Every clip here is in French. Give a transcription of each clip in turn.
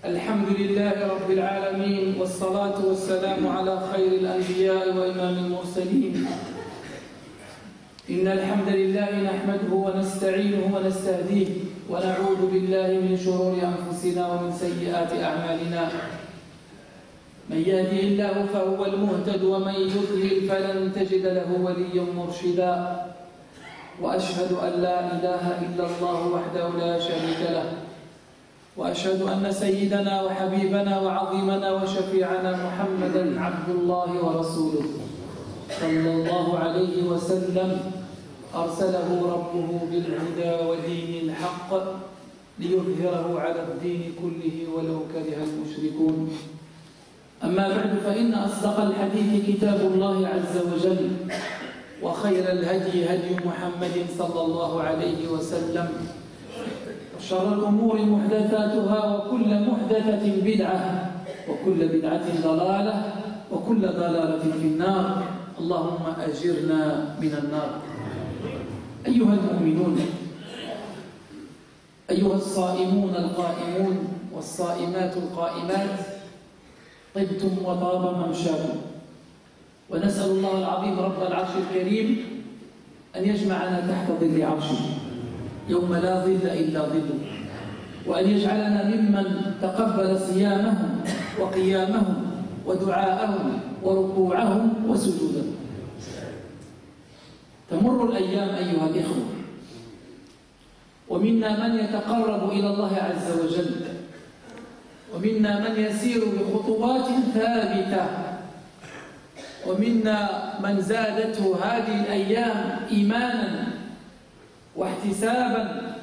الحمد لله رب العالمين، والصلاة والسلام على خير الأنبياء وإمام المرسلين. إن الحمد لله نحمده ونستعينه ونستهديه ونعوذ بالله من شرور أنفسنا ومن سيئات أعمالنا. من يهده الله فهو المهتد ومن يضلل فلن تجد له وليا مرشدا. وأشهد أن لا إله إلا الله وحده لا شريك له، وأشهد أن سيدنا وحبيبنا وعظيمنا وشفيعنا محمدا عبد الله ورسوله صلى الله عليه وسلم، أرسله ربه بالهدى ودين الحق ليظهره على الدين كله ولو كره المشركون. أما بعد، فإن أصدق الحديث كتاب الله عز وجل، وخير الهدي هدي محمد صلى الله عليه وسلم، وشر الأمور محدثاتها، وكل محدثة بدعة، وكل بدعة ضلالة، وكل ضلالة في النار. اللهم أجرنا من النار. أيها المؤمنون، أيها الصائمون القائمون والصائمات القائمات، طبتم وطاب ممشاكم، ونسأل الله العظيم رب العرش الكريم أن يجمعنا تحت ظل عرشه يوم لا ظل إلا ظله، وأن يجعلنا ممن تقبل صيامهم وقيامهم ودعاءهم وركوعهم وسجودهم. تمر الأيام أيها الإخوة، ومنا من يتقرب إلى الله عز وجل، ومنا من يسير بخطوات ثابتة، ومنا من زادته هذه الأيام إيمانا واحتسابا،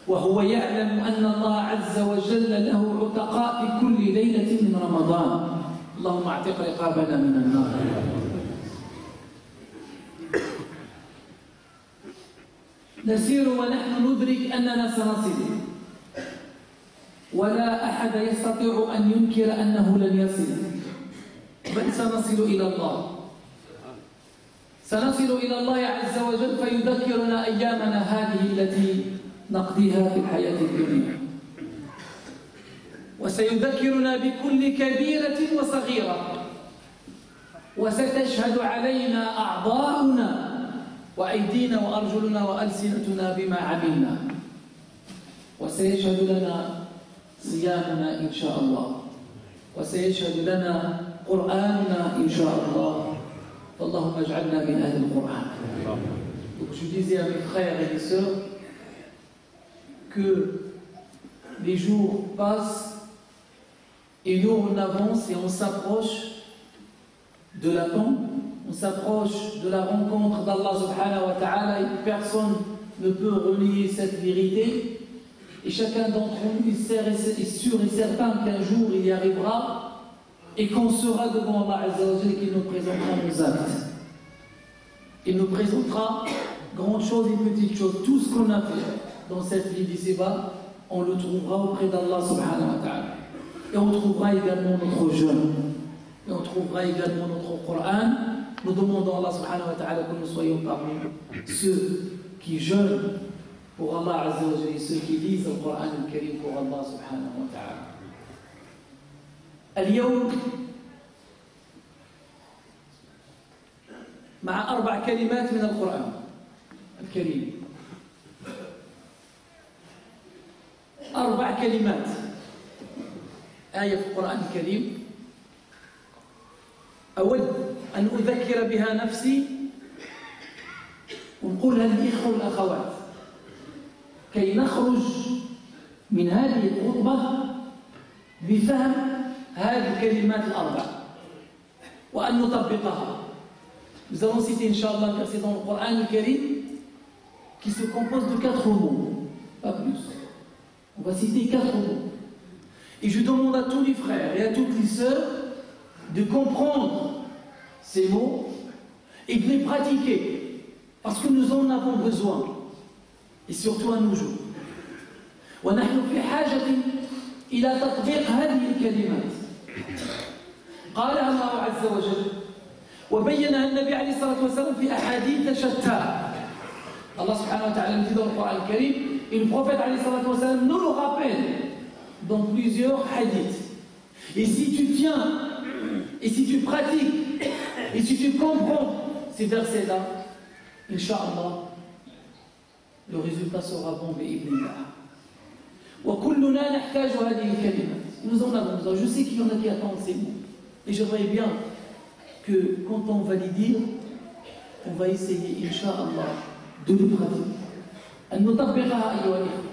وهو يعلم أن الله عز وجل له عتقاء في كل ليلة من رمضان. اللهم اعتق رقابنا من النار. نسير ونحن ندرك أننا سنصل، ولا أحد يستطيع أن ينكر أنه لن يصل، بل سنصل إلى الله. سنصل إلى الله عز وجل فيذكرنا أيامنا هذه التي نقضيها في الحياة الدنيا، وسيذكرنا بكل كبيرة وصغيرة، وستشهد علينا أعضاؤنا وأيدينا وأرجلنا وألسنتنا بما عملنا، وسيشهد لنا صيامنا إن شاء الله، وسيشهد لنا قرآننا إن شاء الله. فاللهم اجعلنا من أهل القرآن. Donc je disais à mes frères et mes sœurs que les jours passent et nous on avance et on s'approche de la fin, on s'approche de la rencontre d'Allah subhanahu wa ta'ala, et personne ne peut renier cette vérité, et chacun d'entre nous est sûr et certain qu'un jour il y arrivera et qu'on sera devant Allah Azza wa Jalla, qu'il nous présentera nos actes. Il nous présentera grandes choses et petites choses. Tout ce qu'on a fait dans cette vie d'ici-bas, on le trouvera auprès d'Allah subhanahu wa ta'ala. Et on trouvera également notre jeûne. Et on trouvera également notre Coran. Nous demandons à Allah subhanahu wa ta'ala que nous soyons parmi ceux qui jeûnent pour Allah Azza wa Jalla, et ceux qui lisent le Coran al-Karim pour Allah subhanahu wa ta'ala. اليوم مع 4 كلمات من القرآن الكريم. 4 كلمات، آية في القرآن الكريم أود أن أذكر بها نفسي ونقولها للإخوة والأخوات كي نخرج من هذه الخطبة بفهم هذه الكلمات ال4 وأن نطبقها. Nous allons citer Inch'Allah un verset dans le Coran al-Karim qui se compose de 4 mots, pas plus. On va citer 4 mots. Et je demande à tous les frères et à toutes les sœurs de comprendre ces mots et de les pratiquer, parce que nous en avons besoin, et surtout à nos jours. ونحن في حاجة إلى تطبيق هذه الكلمات. قالها الله عز وجل وبينها النبي عليه الصلاة والسلام في أحاديث شتى. Allah subhanahu wa ta'ala nous dit dans le Coran al-Karim, et le prophète alayhi salatu wa sallam nous le rappelle dans plusieurs hadiths. Et si tu tiens, et si tu pratiques, et si tu comprends ces versets-là, Inch'Allah, le résultat sera bon, bi'idhnillah. وَكُلُّنَا نَحْتَاجُ هَذِهِ الْكَلِمَةِ. Nous en avons besoin. Je sais qu'il y en a qui attendent ces mots. Et j'aimerais bien que quand on va les dire, on va essayer, Inch'Allah, de les pratiquer. أن نطبقها أيها الإخوة.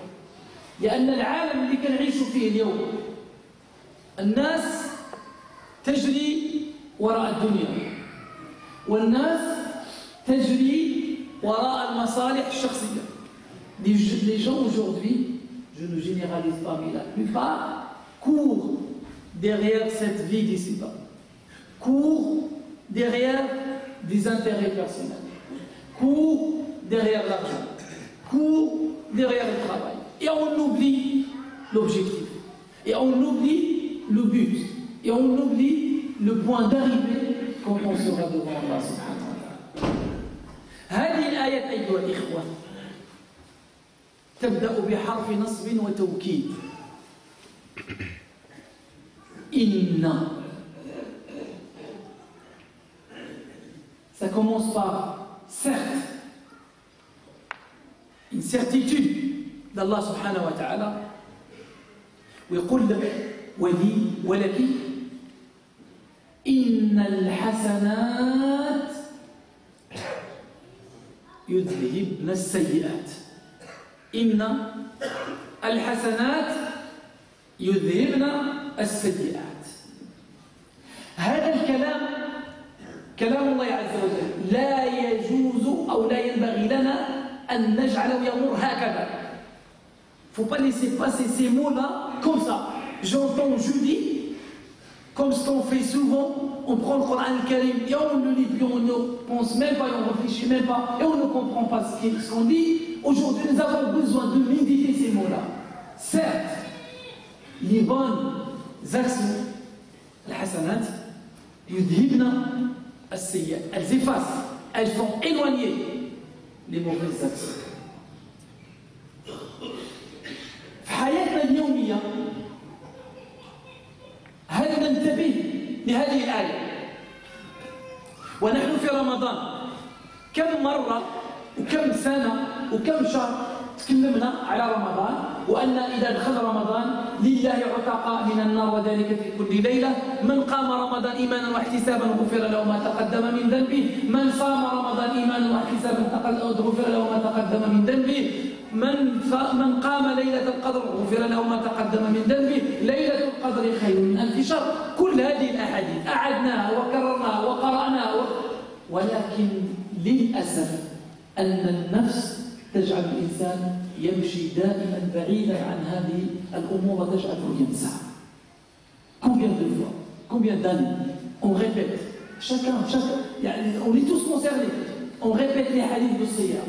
لأن العالم اللي كنعيش فيه اليوم الناس تجري وراء الدنيا والناس تجري وراء المصالح الشخصية. Les gens aujourd'hui, je ne généralise pas, mais la plupart courent derrière cette vie d'ici-bas, courent derrière des intérêts personnels, courent derrière l'argent, courent derrière le travail. Et on oublie l'objectif, et on oublie le but, et on oublie le point d'arrivée quand on sera devant Allah subhanahu wa ta'ala. هذه الآية أيها الإخوة تبدأ بحرف نصب وتوكيد. إن. Ça commence par certes, une certitude d'Allah subhanahu wa ta'ala. ويقول لك ولي ولك إن الحسنات يذهبن السيئات. إن الحسنات يذهبن السيئات. هذا الكلام كلام الله عز وجل، لا يجوز أو لا ينبغي لنا أن نجعله يمر هكذا. Il ne faut pas laisser passer ces mots-là comme ça. J'entends, je dis, comme ce qu'on fait souvent, on prend le Coran al-Karim et on le lit, puis on ne pense même pas, et on ne réfléchit même pas, et on ne comprend pas ce qu'on dit. Aujourd'hui, nous avons besoin de méditer ces mots-là. Certes, les bonnes actions, les hasanat, yudhibna as-sayyi'at, elles effacent, elles font éloigner les mauvaises actions. في حياتنا اليومية هل ننتبه لهذه الآية؟ ونحن في رمضان كم مرة وكم سنة وكم شهر تكلمنا على رمضان وأن إذا دخل رمضان لله عتقاء من النار وذلك في كل ليلة. من قام رمضان إيمانا واحتسابا غفر له ما تقدم من ذنبه. من صام رمضان إيمانا واحتسابا غفر له ما تقدم من ذنبه. من قام ليلة القدر غفر له ما تقدم من ذنبه. ليلة القدر خير من ألف شهر. كل هذه الأحاديث أعدناها وكررناها وقرأناها ولكن للأسف أن النفس تجعل الإنسان يمشي دائما بعيدا عن هذه الأمور وتجعله ينسى. Combien de fois, combien d'années on répète, chacun, on est tous concernés, on répète les hadiths de Siyar.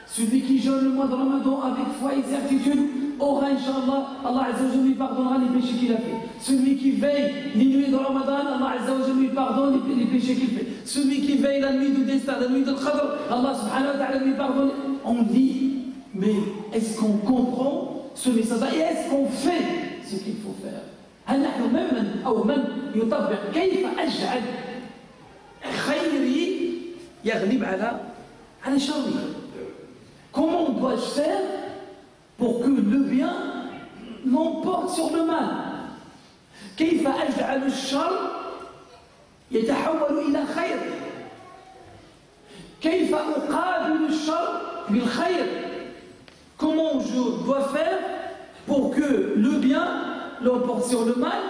Celui qui jeûne le mois de Ramadan avec foi et certitude aura, Inch'Allah, Allah Azza wa Jalla lui pardonnera les péchés qu'il a fait. Celui qui veille les nuits de Ramadan, Allah Azza wa Jalla lui pardonne les péchés qu'il fait. Celui qui veille la nuit du destin, la nuit de Qadr, Allah subhanahu wa ta'ala lui pardonne. On dit, mais est-ce qu'on comprend ce message et est-ce qu'on fait ce qu'il faut faire? هل نحن ممن أو من يطبق كيف أجعل خيري يغلب على شري؟ Comment dois-je faire pour que le bien l'emporte sur le mal? كيف أجعل الشر يتحول إلى خير؟ كيف أقابل الشر بالخير? Comment je dois faire pour que le bien l'emporte sur le mal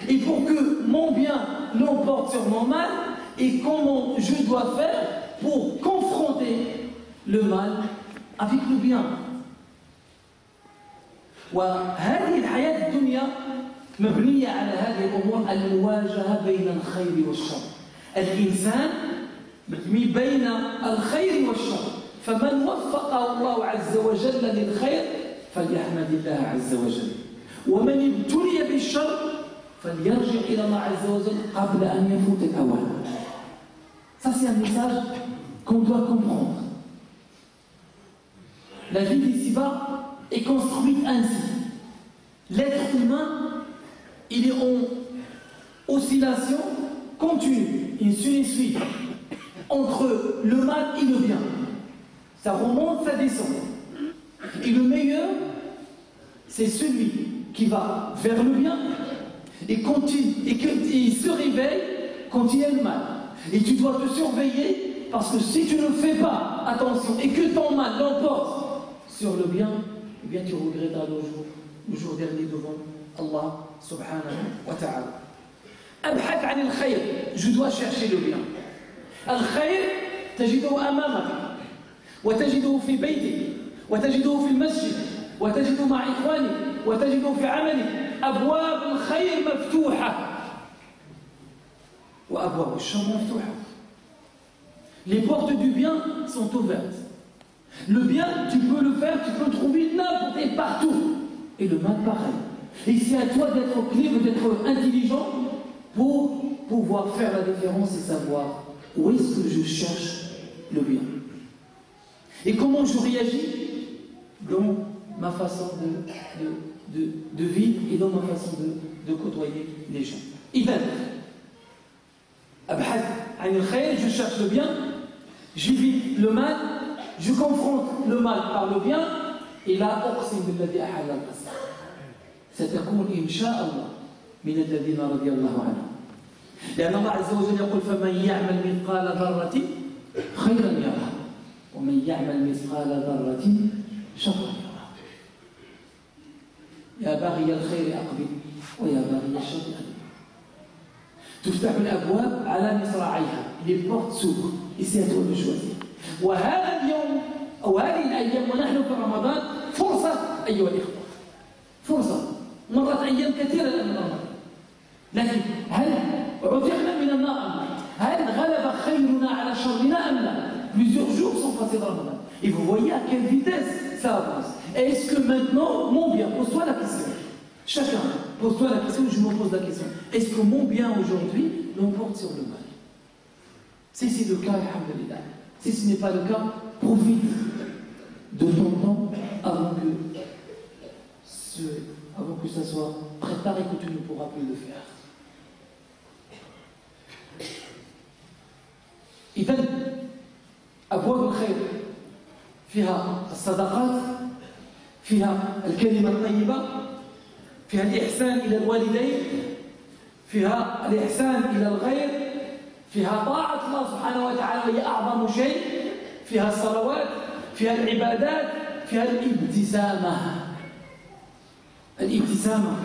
et pour que mon bien l'emporte sur mon mal, et comment je dois faire pour confronter le mal avec le bien. وهذه الحياة الدنيا مبنية على هذه الأمور، المواجهة بين الخير والشر. الإنسان مبني بين الخير والشر، فمن وفقه الله عز وجل للخير فليحمد الله عز وجل، ومن ابتلي بالشر فليرجع إلى الله عز وجل قبل أن يفوت الأوان. Ça c'est un message qu'on doit comprendre. La vie d'ici-bas est construite ainsi. L'être humain, il est en oscillation continue, une suite entre le mal et le bien. Ça remonte, ça descend. Et le meilleur, c'est celui qui va vers le bien et il se réveille quand il y a le mal. Et tu dois te surveiller parce que si tu ne fais pas attention et que ton mal l'emporte sur le bien, eh bien tu regretteras le jour dernier devant Allah subhanahu wa ta'ala. Abhath an al-khayr, je dois chercher le bien. Al-khayr, tajiduhu amamak, wa tajiduhu fi baytik, wa tajiduhu fi al-masjid, wa tajiduhu ma'a ikhwanik, wa tajiduhu fi 'amalik. Abwab al-khayr maftuha. Les portes du bien sont ouvertes. Le bien, tu peux le faire, tu peux le trouver n'importe et partout. Et le mal, pareil. Et c'est à toi d'être clé, d'être intelligent pour pouvoir faire la différence et savoir où est-ce que je cherche le bien. Et comment je réagis dans ma façon de vivre et dans ma façon de côtoyer les gens. Abhath an al-khayr, je cherche le bien, j'évite le mal, je confronte le mal par le bien, et là, أقسم بالذي أحل القسم ستكون إن شاء الله من الذين رضي الله عنهم. لأن الله عز وجل يقول فمن يعمل مثقال ذرة خيرا يره ومن يعمل مثقال ذرة شرا يره. يا باغي الخير أقبل ويا باغي الشر أقبل. تفتح الأبواب على مصراعيها. Les portes s'ouvrent et c'est à toi de choisir. وهذا اليوم أو هذه الأيام ونحن في رمضان فرصة أيها الإخوة. فرصة. مرت أيام كثيرة من رمضان. لكن هل عتقنا من النار أم لا؟ هل غلب خيرنا على شرنا أم لا؟ Plusieurs jours sont passés dans Ramadan. Et vous voyez à quelle vitesse ça avance. Est-ce que maintenant, mon bien, pose-toi la question. Chacun, pose-toi la question, je me pose la question. Est-ce que mon bien aujourd'hui l'emporte sur le mal? Si c'est le cas, alhamdulillah. Si ce n'est pas le cas, profite de ton temps avant que ça soit préparé, que tu ne pourras plus le faire. إذن أبواب الخير فيها الصدقات، فيها الكلمة الطيبة، فيها الإحسان إلى الوالدين، فيها الإحسان إلى الغير، فيها طاعة الله سبحانه وتعالى وهي أعظم شيء، فيها الصلوات، فيها العبادات، فيها الابتسامة،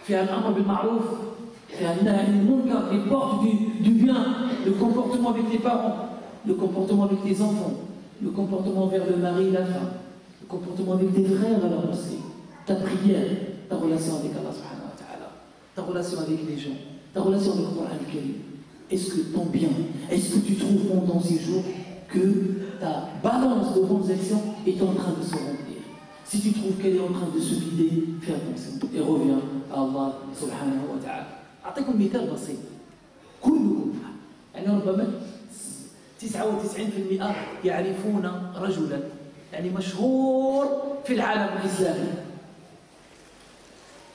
فيها الأمر بالمعروف، فيها النهي عن المنكر، les portes du bien, le comportement avec les parents, le comportement avec les enfants, le comportement vers le mari et la femme, le comportement avec tes frères à la mosquée, ta prière, ta relation avec Allah subhanahu wa ta'ala, ta relation avec les gens, ta relation avec le Coran al-Karim. Est-ce que ton bien, est-ce que tu trouves pendant ces jours que ta balance de bonnes actions est en train de se remplir? Si tu trouves qu'elle est en train de se vider, fais attention et reviens à Allah subhanahu wa ta'ala. أعطيكم مثال بسيط. كلكم يعني ربما 99% يعرفون رجلا يعني مشهور في العالم الإسلامي.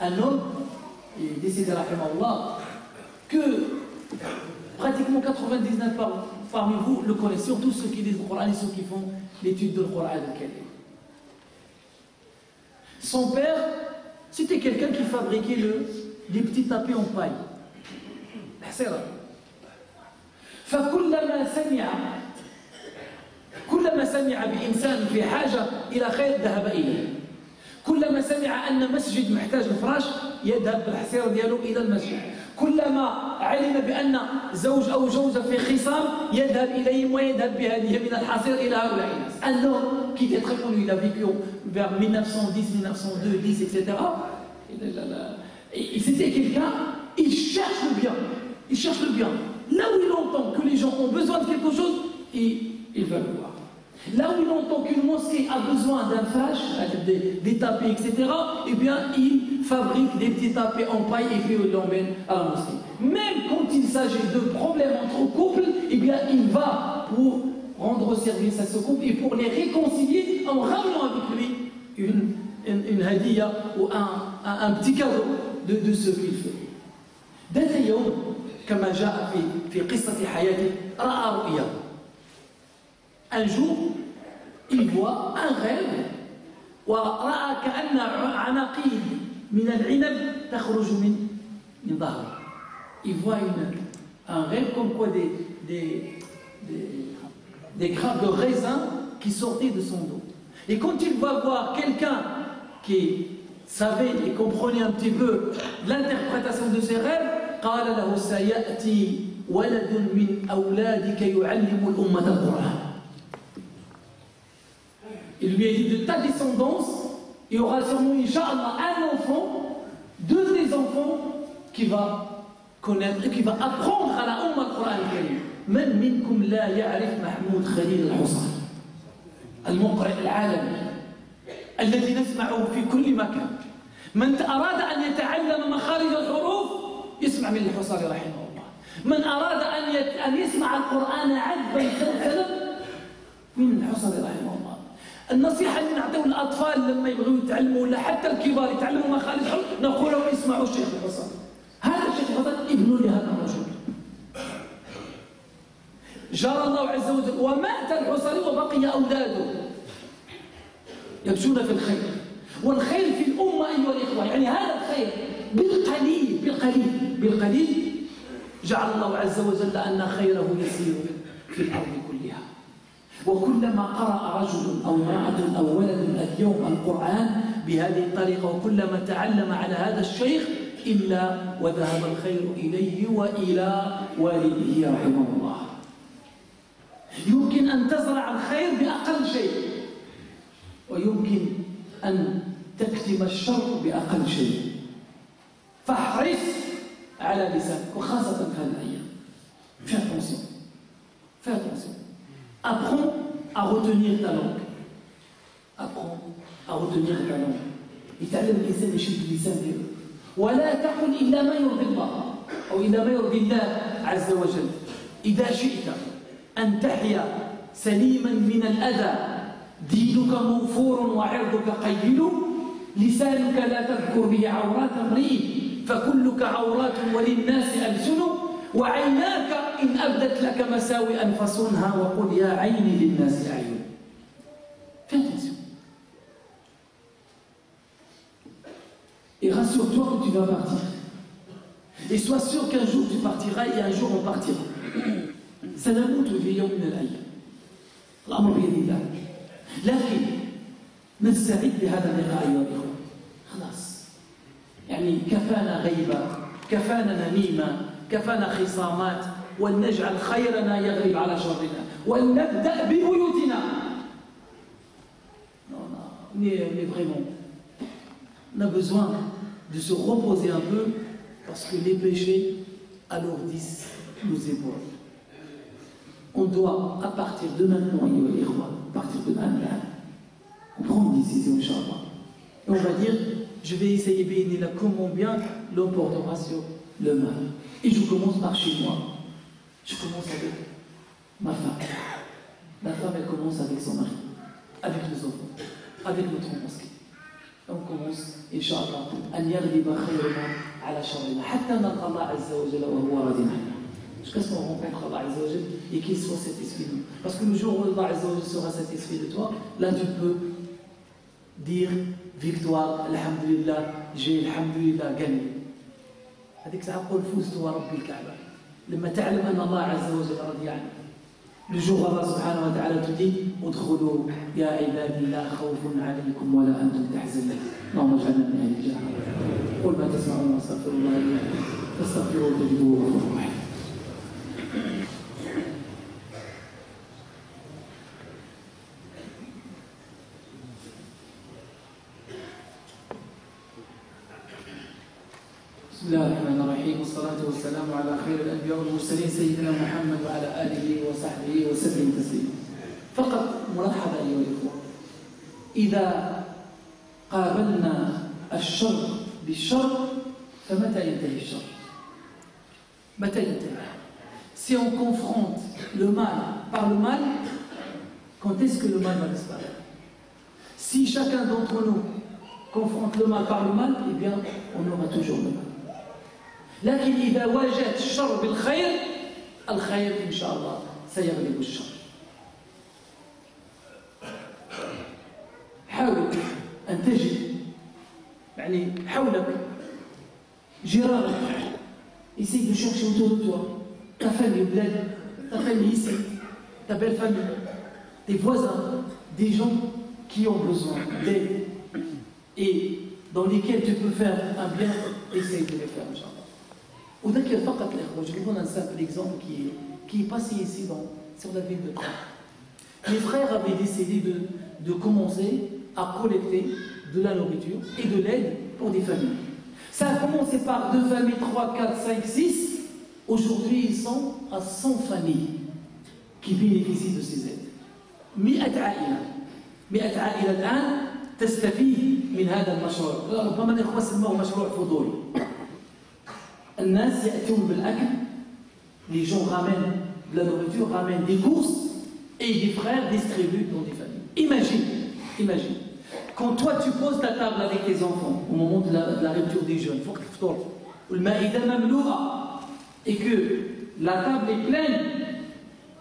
Un homme, il est décédé rahimahullah, que pratiquement 99 parmi vous le connaissent, surtout ceux qui lisent le Coran et ceux qui font l'étude du Coran al-Karim. Son père, c'était quelqu'un qui fabriquait des petits tapis en paille. فكلما سمع بإنسان في حاجة إلى خير ذهب إليه. كلما سمع أن مسجد محتاج الفراش يذهب بالحصيرة ديالو إلى المسجد. كلما علم بأن زوج أو زوجة في خصام يذهب إليهم ويذهب بهذه من الحصير إلى هؤلاء الناس. Un homme qui était très connu, il a vécu vers 1910, 1902, 10, etc. Et c'était quelqu'un, il cherche le bien. Il cherche le bien. Là où il entend que les gens ont besoin de quelque chose, il va le voir. Là où il entend qu'une mosquée a besoin d'un flash, des tapis, etc., eh bien, il fabrique des petits tapis en paille et puis il l'emmène à la mosquée. Même quand il s'agit de problèmes entre couples, eh bien, il va pour rendre service à ce couple et pour les réconcilier en ramenant avec lui une هدية ou un petit cadeau de ce qu'il fait. ذات يوم كما جاء في قصة حياته رأى رؤيا. Un jour, il voit un rêve ورأى كأن عناقيد من العنب تخرج من ظهره. Il voit un rêve comme quoi des grappes de raisin qui sortaient de son dos. Et quand il va voir quelqu'un qui savait et comprenait un petit peu l'interprétation de ses rêves, قال له سيأتي ولد من أولادك يعلم الأمة القرآن. Il lui a dit de ta descendance, il y aura sûrement, Inch'Allah, un enfant, deux des enfants qui va connaître et qui va apprendre à la Ummah le Coran al-Karim. من منكم لا يعرف محمود خليل الحصري المقرئ العالمي الذي نسمعه في كل مكان. من أراد أن يتعلم مخارج الحروف يسمع من الحصري رحمه الله. من أراد أن يسمع القرآن عذبا سلسلا من الحصري رحمه الله. النصيحة اللي نعطيه الأطفال لما يبغوا يتعلموا ولا حتى الكبار يتعلموا مخارج الحروف نقول لهم اسمعوا الشيخ الحصري. هذا الشيخ الحصري ابن لهذا الرجل. جرى الله عز وجل ومات الحصري وبقي أولاده يمشون في الخير. والخير في الأمة أيها الإخوة، يعني هذا الخير بالقليل جعل الله عز وجل أن خيره يسير في الأرض كلها. وكلما قرأ رجل أو امرأة أو ولد اليوم القرآن بهذه الطريقة وكلما تعلم على هذا الشيخ إلا وذهب الخير إليه وإلى والده رحمه الله. يمكن أن تزرع الخير بأقل شيء ويمكن أن تكتم الشر بأقل شيء. فاحرص على لسانك وخاصة في هذه الأيام. Fais attention. Fais attention. Apprends à retenir ta langue. Apprends à retenir ta langue. يتعلم الإنسان يشد اللسان ديالو. ولا تقل إلا ما يرضي الله أو إلا ما يرضي الله عز وجل. إذا شئت أن تحيا سليما من الأذى دينك موفور وعرضك قيد لسانك لا تذكر به عورات امرئ فكلك عورات وللناس ألسن وعيناك إن أبدت لك مساوئا فصنها وقل يا عيني للناس أعين. Fais attention. Et rassure-toi que tu vas partir. Et sois sûr qu'un jour tu partiras et un jour on partira. سنموت في يوم من الأيام. الأمر بيد الله. لكن نستعد لهذا اللقاء أيها الإخوة. خلاص. يعني كفانا غيبة، كفانا نميمة، كفانا خصامات، ولنجعل خيرنا يغلب على شرنا، ولنبدأ ببيوتنا. Mais vraiment, on a besoin de se reposer un peu parce que les péchés alourdissent nos épaules. On doit, à partir de maintenant, à partir de maintenant, on prend une décision, Inch'Allah. Et on va dire, je vais essayer de comment bien l'homme portera sur le mal. Et je commence par chez moi. Je commence avec ma femme. La femme, elle commence avec son mari, avec les enfants, avec notre mosquée. On commence, Inch'Allah, أن يغلب خيرنا على شرنا حتى نلقى الله عز وجل وهو راض عنا. Jusqu'à ce qu'on rencontre Allah Azza wa Jal et qu'il soit satisfait de nous. Parce que le jour où Allah Azza wa Jal sera satisfait de toi, là tu peux dire victoire, alhamdulillah, j'ai alhamdulillah gagné. هذيك الساعة قول فزت ورب الكعبة. لما تعلم أن الله عز وجل رضي عنك. Le jour où Allah subhanahu wa ta'ala te dit ادخلوا يا عبادي لا خوف عليكم ولا أنتم تحزنون. اللهم اجعلنا من أهل الجنة. قل ما تسمعون واستغفر الله لي فاستغفروه تجدوه غفورا رحيما. بسم الله الرحمن الرحيم والصلاة والسلام على خير الأنبياء والمرسلين سيدنا محمد وعلى آله وصحبه وسلم تسليما. فقط ملاحظة أيها الإخوة، إذا قابلنا الشر بالشر فمتى ينتهي الشر؟ متى ينتهي؟ Si on confronte le mal par le mal, quand est-ce que le mal va disparaître? Si chacun d'entre nous confronte le mal par le mal, eh bien, on aura toujours le mal. لكن إذا واجهت الشر بالخير الخير إن شاء الله سيغلب الشر. حاول أن تجد يعني حولك جيرانك. Essaye de chercher autour de toi ta famille au bled, ta famille ici, ta belle famille, tes voisins, des gens qui ont besoin d'aide et dans lesquels tu peux faire un bien, essaye de les faire, Inch'Allah. وذكر فقط الإخوة, je vous donne un simple exemple qui est passé ici sur la ville de Caen. Les frères avaient décidé de commencer à collecter de la nourriture et de l'aide pour des familles. Ça a commencé par 2 familles, 3, 4, 5, 6. Aujourd'hui, ils sont à 100 familles qui bénéficient de ces aides. 100 عائلة 100 عائلة الآن تستفيد من هذا المشروع. ربما الإخوة سموه مشروع فضولي. الناس يأتون بالأكل, les gens ramènent de la nourriture, ramènent des courses et des frères distribuent dans des familles. Imagine. Quand toi tu poses ta table avec tes enfants au moment de la rupture des jeûnes, et que la table est pleine,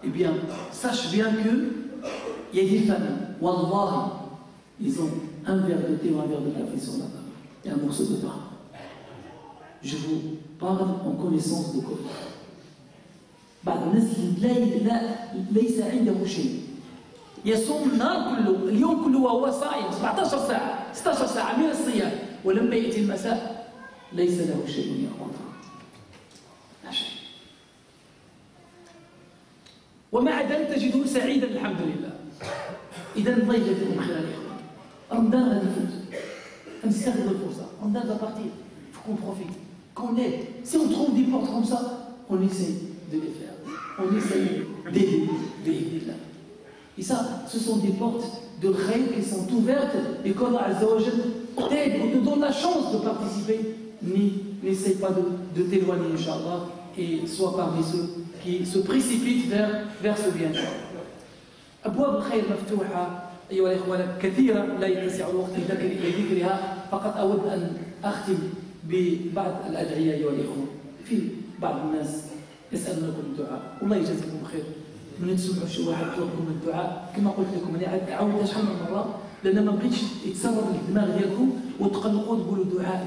eh bien, sache bien qu'il y a des familles, wallahi, ils ont un verre de thé ou un verre de café sur la table et un morceau de pain. Je vous parle en connaissance de cause. بعض الناس ليس عنده شيء يصوم النهار كله اليوم كله وهو صائم 17 ساعة 16 ساعة من الصيام ولما يأتي المساء ليس له شيء يأكل لا شيء ومع ذلك تجده سعيدا الحمد لله. إذا الله يجزيكم خير الإخوة. رمضان غادي يفوت نستغل الفرصة. رمضان va partir, il faut qu'on profite, qu'on aide. Si on trouve des portes comme ça, on essaie de les faire, on essaie d'aider là. Et ça, ce sont des portes de khayr qui sont ouvertes et qu'Allah Azza wa Jal t'aide ou te donne la chance de participer. N'essaie pas de t'éloigner, Inch'Allah, et sois parmi ceux qui se précipitent vers ce bien. أبواب الخير مفتوحة أيها الإخوة كثيرة لا يتسع الوقت لذكرها، فقط أود أن أختم ببعض الأدعية أيها الإخوة. في بعض الناس يسألونكم الدعاء، والله يجزيكم خير. من تسمعوا شي واحد يطلبكم الدعاء كما قلت لكم انا عاودت شحال من مره لان ما بغيتش يتسرب الدماغ ديالكم وتقلقوا تقولوا دعاء.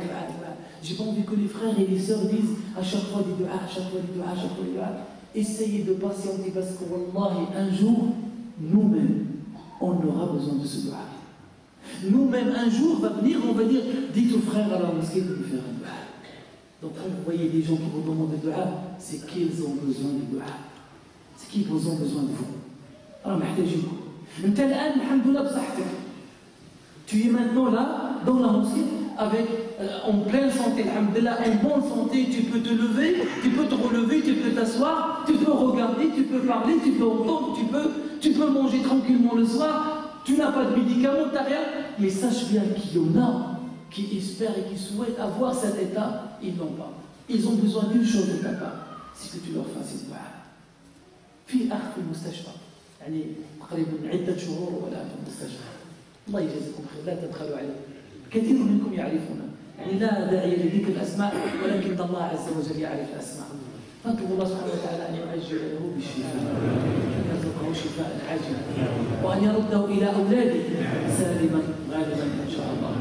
J'ai pas envie que les frères et les sœurs disent à chaque fois des du'a, à chaque fois des du'a, à chaque fois des du'a. Essayez de patienter parce que wallahi un jour nous-mêmes on aura besoin de ce du'a. Nous-mêmes un jour va venir, on va dire dites aux frères à la mosquée de lui faire un du'a. Donc quand vous voyez des gens qui vous demandent des du'a, c'est qu'ils ont besoin de du'a. C'est qu'ils ont besoin de vous. Alors, أنت الآن الحمد لله بصحتك. Tu es maintenant là, dans la mosquée, avec, en pleine santé, alhamdoulilah, en bonne santé, tu peux te lever, tu peux te relever, tu peux t'asseoir, tu peux regarder, tu peux parler, tu peux entendre, tu peux manger tranquillement le soir, tu n'as pas de médicaments, tu n'as rien. Mais sache bien qu'il y en a qui espèrent et qui souhaitent avoir cet état, ils n'ont pas. Ils ont besoin d'une chose de ta part, c'est que tu leur fasses une dua. في أخ في المستشفى يعني تقريبا عدة شهور ولا في المستشفى. الله يجزيكم خير، لا تبخلوا عليه. كثير منكم يعرفون، يعني لا داعي لذكر الأسماء ولكن الله عز وجل يعرف الأسماء. فاطلبوا الله سبحانه وتعالى أن يعجل له بالشفاء، أن يرزقه شفاء عاجلا، وأن يرده إلى أولاده سالما غالبا إن شاء الله.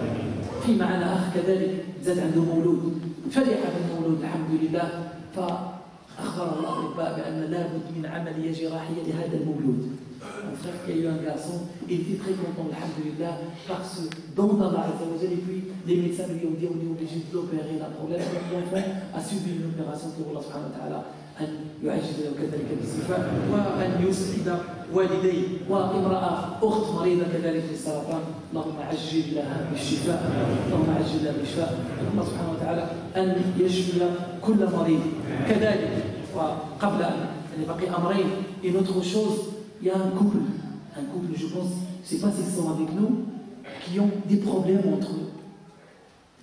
في معنا أخ كذلك زاد عنده مولود، فرح بالمولود الحمد لله، أخبر الأطباء بأن لابد من عملية جراحية لهذا المولود. Mon frère qui a eu un garçon, il était très content, alhamdulillah, parce que dans Allah Azza wa Jal, et puis les médecins lui ont dit on est obligé de l'opérer. La problème, c'est que l'enfant a subi une opération pour Allah subhanahu wa ta'ala أن يعجل له كذلك بالشفاء وأن يسعد والديه. وامرأة أخت مريضة كذلك بالسرطان، اللهم عجل لها بالشفاء، اللهم عجل لها بالشفاء. الله سبحانه وتعالى أن يشفي كل مريض كذلك. وقبل أن باقي أمرين، une autre chose, il y a un couple, je pense, je ne sais pas s'ils sont avec nous, qui ont des problèmes entre eux.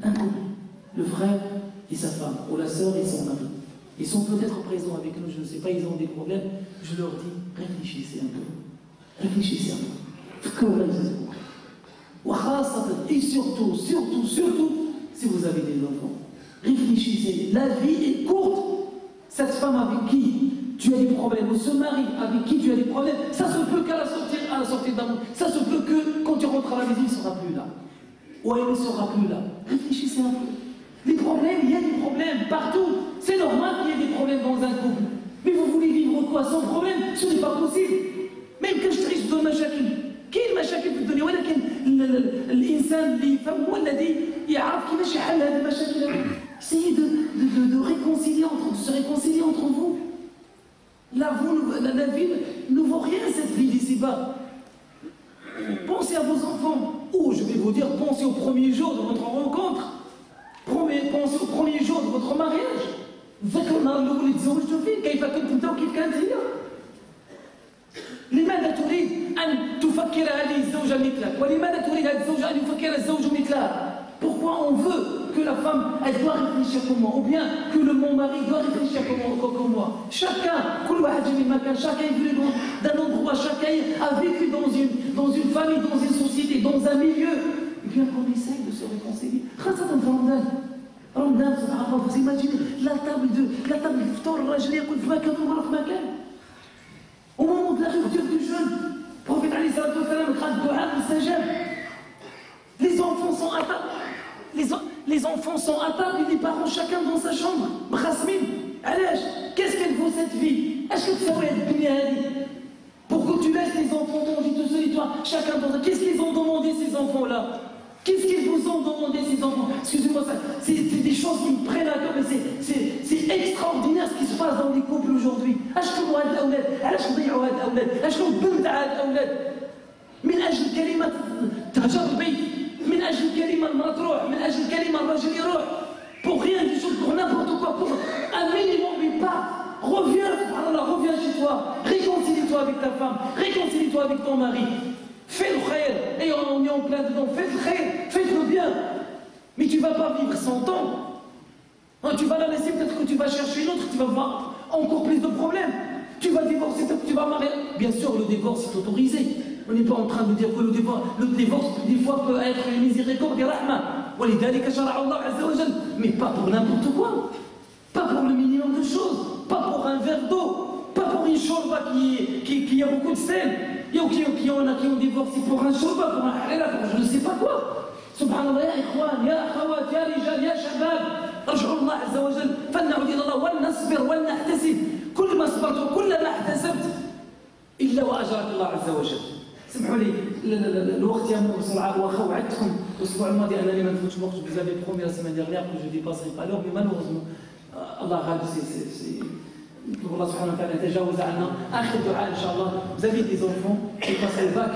Un couple, le frère et sa femme, ou la sœur et son mari. Ils sont peut-être présents avec nous, je ne sais pas, ils ont des problèmes. Je leur dis, réfléchissez un peu. Et surtout, si vous avez des enfants, réfléchissez, la vie est courte. Cette femme avec qui tu as des problèmes, ou ce mari avec qui tu as des problèmes, ça se peut qu'à la sortie d'amour, ça se peut que quand tu rentres à la maison, il ne sera plus là. Ou elle ne sera plus là. Réfléchissez un peu. Les problèmes, il y a des problèmes partout. C'est normal qu'il y ait des problèmes dans un couple. Mais vous voulez vivre quoi sans problème? Ce n'est pas possible. Même que je triste de مشاكل. كاين مشاكل في الدنيا ولكن الإنسان اللي يفهم هو الذي يعرف كيفاش يحل هذه المشاكل. Essayez de réconcilier de se réconcilier entre vous. La vie ne vaut rien, cette vie d'ici-bas. Pensez à vos enfants. Ou je vais vous dire, pensez au premier jour de votre rencontre. Pensez au premier jour de votre mariage. ذكر النهار الأول اللي تزوجتوا فيه كيف كنت أنت وكيف كانت هي. لماذا تريد أن تفكر هذه الزوجة مثلك؟ ولماذا تريد هذه الزوجة أن يفكر الزوج مثلها؟ Pourquoi on veut que la femme, elle doit réfléchir comme moi, ou bien que mon mari doit réfléchir comme moi. Chacun, chacun est venu d'un endroit, chacun a vécu dans une famille, dans une société, dans un milieu. Et bien qu'on essaye de se réconcilier. Ramadan, subhanallah, vous imaginez la table de l'iftar, الراجل ياكل في مكان والمرأة في مكان. Au moment de la rupture du jeûne, le prophète alayhi salatu wa salam a dit dua mustajab. Les enfants sont à table. Les enfants sont à table et les parents chacun dans sa chambre. Brasmine, allez, qu'est-ce qu'elle vaut cette vie? Est-ce que ça va être bien? Pour que tu laisses les enfants manger tout seul et toi, chacun dans sa... Qu'est-ce qu'ils ont demandé ces enfants-là? Qu'est-ce qu'ils vous ont demandé ces enfants? Excusez-moi, c'est des choses qui me prennent à cœur, mais c'est extraordinaire ce qui se passe dans les couples aujourd'hui. أشكروا هاد الأولاد، علاش نضيعوا هاد الأولاد؟ أشكروا الذنب تاع هاد الأولاد؟ من أجل كلمة تهجر البيت، من أجل كلمة المرأة تروح، من أجل كلمة الرجل يروح. Pour rien du tout, pour n'importe quoi, pour un minimum, mais pas. Reviens chez toi, réconcilie-toi avec ta femme, réconcilie-toi avec ton mari. Fais le khayr, et on est en plein dedans, fais le khayr, fais le bien. Mais tu ne vas pas vivre 100 ans. Tu vas la laisser, peut-être que tu vas chercher une autre, tu vas voir encore plus de problèmes. Tu vas divorcer, peut-être que tu vas marier. Bien sûr, le divorce est autorisé. On n'est pas en train de dire que le divorce des fois peut être une miséricorde et rahma. Mais pas pour n'importe quoi. Pas pour le minimum de choses. Pas pour un verre d'eau. Pas pour une shorba qui a beaucoup de sel. Il y en a qui ont divorcé pour un shorba, pour un halal, pour je ne sais pas quoi. Subhanallah, ya ikhwan, ya akhawat, ya rijal, ya shabab. ارجعوا الله عز وجل فلنعود الى الله ولنصبر ولنحتسب كل ما صبرت وكل ما احتسبت الا واجرك الله عز وجل. سمحوا لي الوقت يمر بسرعه واخا وعدتكم الاسبوع الماضي انني ما نفوتش الوقت vous avez promis la semaine dernière que je dépasserai pas l'heure mais malheureusement الله غالب الله سبحانه وتعالى تجاوز عنا. اخر دعاء ان شاء الله. Vous avez des enfants qui passent le bac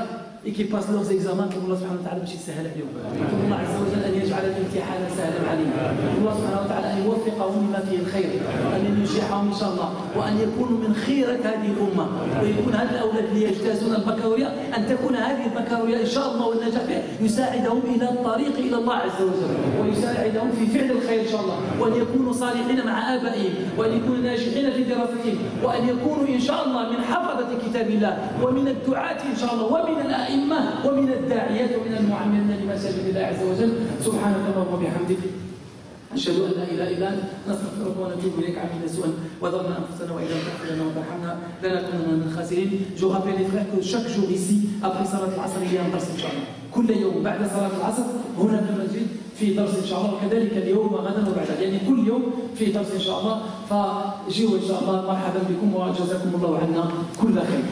et qui passent leurs examens pour Allah subhanahu wa ta'ala باش يسهل عليهم. pour Allah عز وجل ان يجعل الامتحان سهلا عليهم. pour Allah subhanahu wa ta'ala ان يوفقهم لما فيه الخير وان ينجحهم ان شاء الله وان يكونوا من خيرة هذه الامه ويكون هذا الاولاد اللي يجتازون البكالوريا ان تكون هذه البكالوريا ان شاء الله والنجاح فيها يساعدهم الى الطريق الى الله عز وجل ويساعدهم في فعل الخير ان شاء الله وان يكونوا صالحين مع ابائهم وان يكونوا ناجحين في دراستهم وان يكونوا ان شاء الله من حفظة كتاب الله ومن الدعاة ان شاء الله ومن الائمه ومن الداعيات ومن المعمرين لمساجد الله عز وجل. سبحانك اللهم وبحمدك أشهد أن لا إله إلا أنت نستغفرك ونتوب إليك عملنا سوءا وظلمنا أنفسنا وإن لم تغفر لنا وترحمنا لنكونن من الخاسرين. Je rappelle les frères que chaque jour ici après صلاة العصر il y a un درس إن شاء الله. كل يوم بعد صلاة العصر هنا في المسجد في درس إن شاء الله وكذلك اليوم وغدا وبعد يعني كل يوم في درس إن شاء الله. فجيوا إن شاء الله مرحبا بكم وجزاكم الله عنا كل خير.